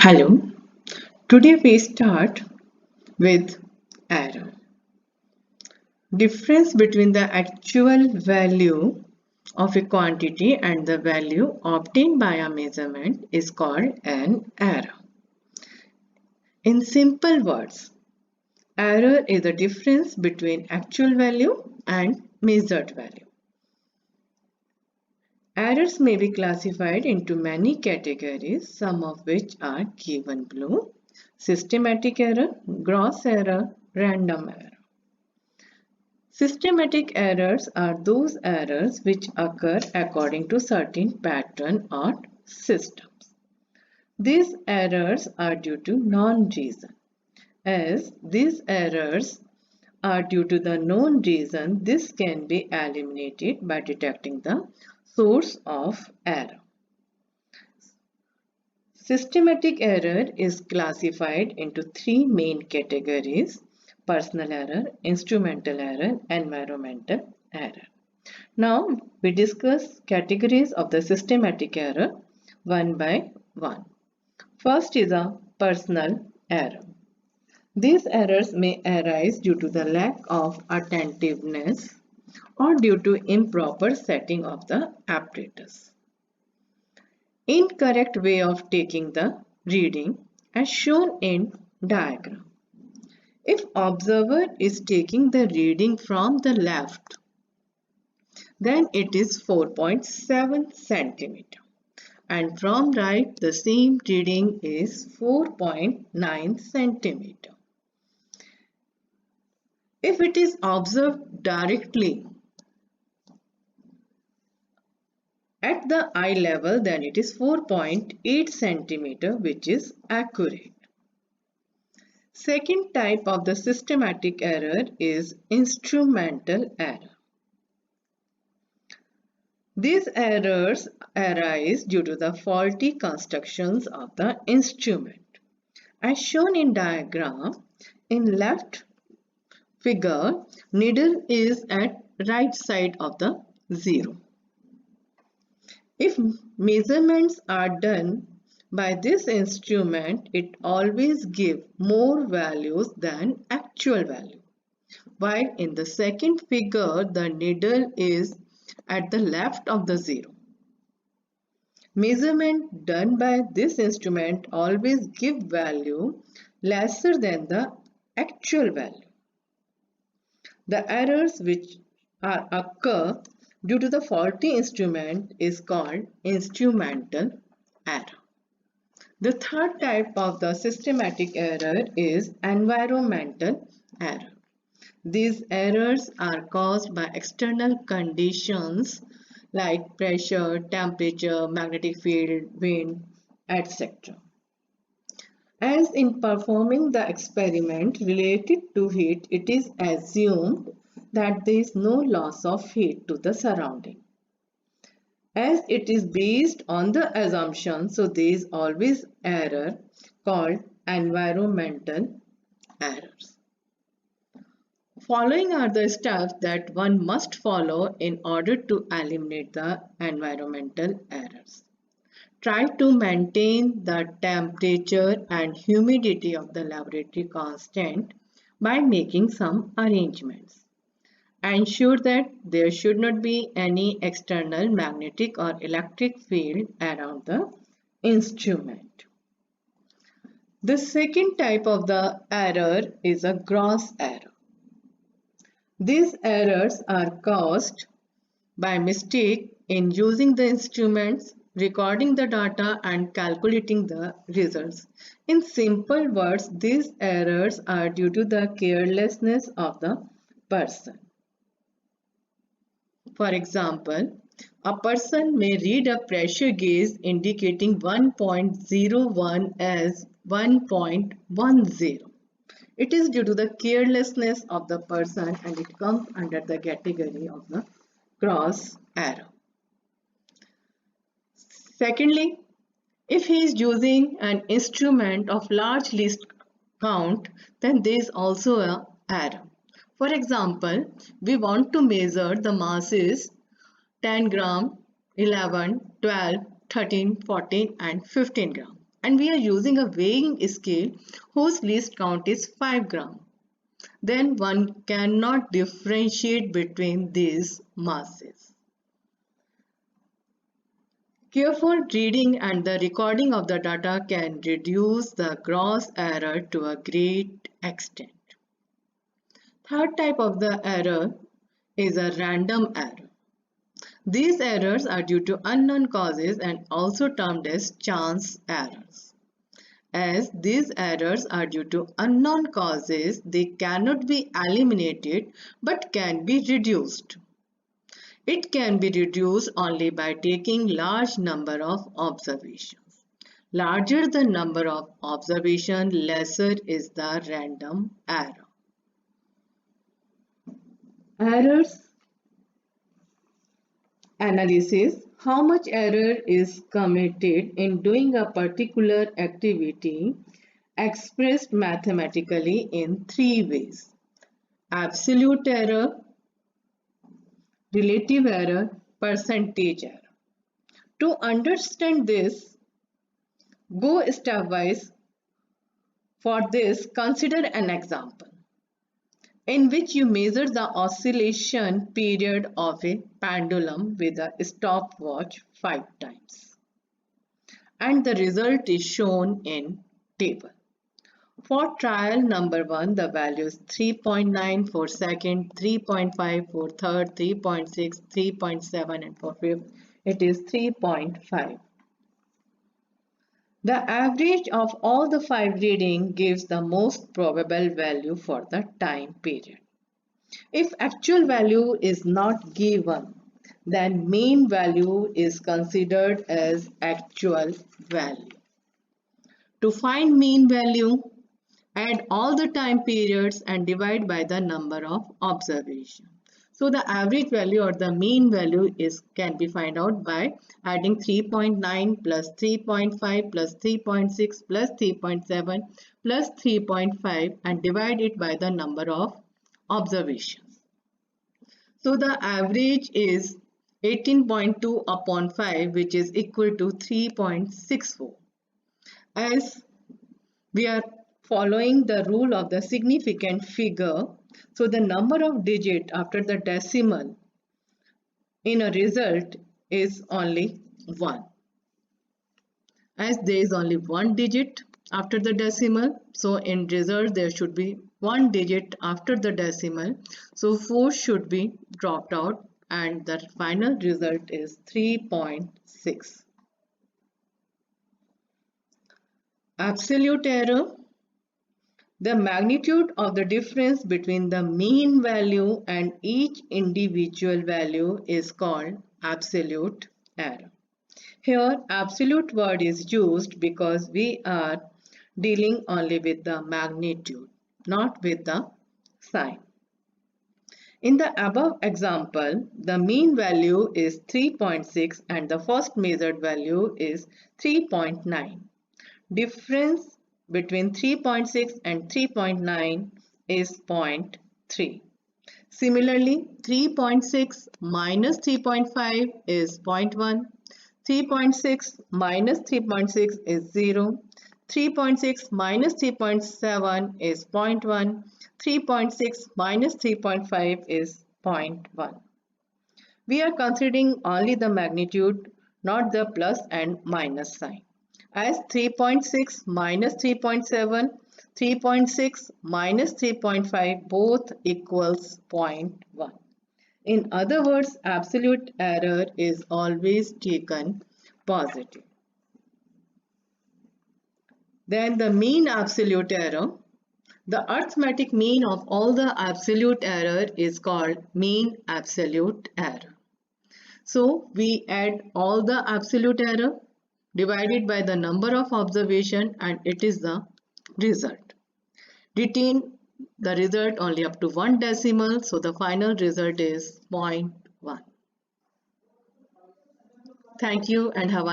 Hello, today we start with error. Difference between the actual value of a quantity and the value obtained by a measurement is called an error. In simple words, error is the difference between actual value and measured value. Errors may be classified into many categories, some of which are given below: systematic error, gross error, random error. Systematic errors are those errors which occur according to certain pattern or systems. These errors are due to known reason. As these errors are due to the known reason, this can be eliminated by detecting the source of error. Systematic error is classified into three main categories: personal error, instrumental error, environmental error. Now we discuss categories of the systematic error one by one. First is a personal error. These errors may arise due to the lack of attentiveness or due to improper setting of the apparatus. Incorrect way of taking the reading as shown in diagram. If observer is taking the reading from the left, then it is 4.7 centimeter, and from right the same reading is 4.9 centimeter. If it is observed directly at the eye level, then it is 4.8 centimeter, which is accurate. Second type of the systematic error is instrumental error. These errors arise due to the faulty constructions of the instrument. As shown in diagram, in left figure, needle is at right side of the zero. If measurements are done by this instrument, it always gives more values than actual value. While in the second figure, the needle is at the left of the zero. Measurement done by this instrument always give value lesser than the actual value. The errors which occur due to the faulty instrument is called instrumental error. The third type of the systematic error is environmental error. These errors are caused by external conditions like pressure, temperature, magnetic field, wind, etc. As in performing the experiment related to heat, it is assumed that there is no loss of heat to the surrounding. As it is based on the assumption, so there is always error called environmental errors. Following are the steps that one must follow in order to eliminate the environmental errors. Try to maintain the temperature and humidity of the laboratory constant by making some arrangements. Ensure that there should not be any external magnetic or electric field around the instrument. The second type of the error is a gross error. These errors are caused by mistake in using the instruments, recording the data and calculating the results. In simple words, these errors are due to the carelessness of the person. For example, a person may read a pressure gauge indicating 1.01 as 1.10. It is due to the carelessness of the person and it comes under the category of the gross error. Secondly, if he is using an instrument of large least count, then there is also an error. For example, we want to measure the masses 10 gram, 11, 12, 13, 14 and 15 gram. and we are using a weighing scale whose least count is 5 gram, then one cannot differentiate between these masses. Careful reading and the recording of the data can reduce the gross error to a great extent. Third type of the error is a random error. These errors are due to unknown causes and also termed as chance errors. As these errors are due to unknown causes, they cannot be eliminated but can be reduced. It can be reduced only by taking large number of observations. Larger the number of observations, lesser is the random error. Errors analysis: how much error is committed in doing a particular activity, expressed mathematically in three ways: absolute error, relative error, percentage error. To understand this, go stepwise. For this, consider an example in which you measure the oscillation period of a pendulum with a stopwatch 5 times, and the result is shown in table. For trial number 1, the value is 3.9 for second, 3.5 for third, 3.6, 3.7, and for fifth it is 3.5. The average of all the 5 readings gives the most probable value for the time period. If actual value is not given, then mean value is considered as actual value. To find mean value, add all the time periods and divide by the number of observations. So the average value or the mean value can be found out by adding 3.9 plus 3.5 plus 3.6 plus 3.7 plus 3.5 and divide it by the number of observations. So the average is 18.2 upon 5, which is equal to 3.64. As we are following the rule of the significant figure, so the number of digits after the decimal in a result is only 1. As there is only 1 digit after the decimal, so in result there should be 1 digit after the decimal, so 4 should be dropped out and the final result is 3.6. Absolute error: the magnitude of the difference between the mean value and each individual value is called absolute error. Here, absolute word is used because we are dealing only with the magnitude, not with the sign. In the above example, the mean value is 3.6 and the first measured value is 3.9. Difference between 3.6 and 3.9 is 0.3. Similarly, 3.6 minus 3.5 is 0.1. 3.6 minus 3.6 is 0. 3.6 minus 3.7 is 0.1. 3.6 minus 3.5 is 0.1. We are considering only the magnitude, not the plus and minus sign. As 3.6 minus 3.7, 3.6 minus 3.5 both equals 0.1. In other words, absolute error is always taken positive. Then the mean absolute error. The arithmetic mean of all the absolute error is called mean absolute error. So we add all the absolute error divided by the number of observation and it is the result. Retain the result only up to 1 decimal, so the final result is 0.1. Thank you and have a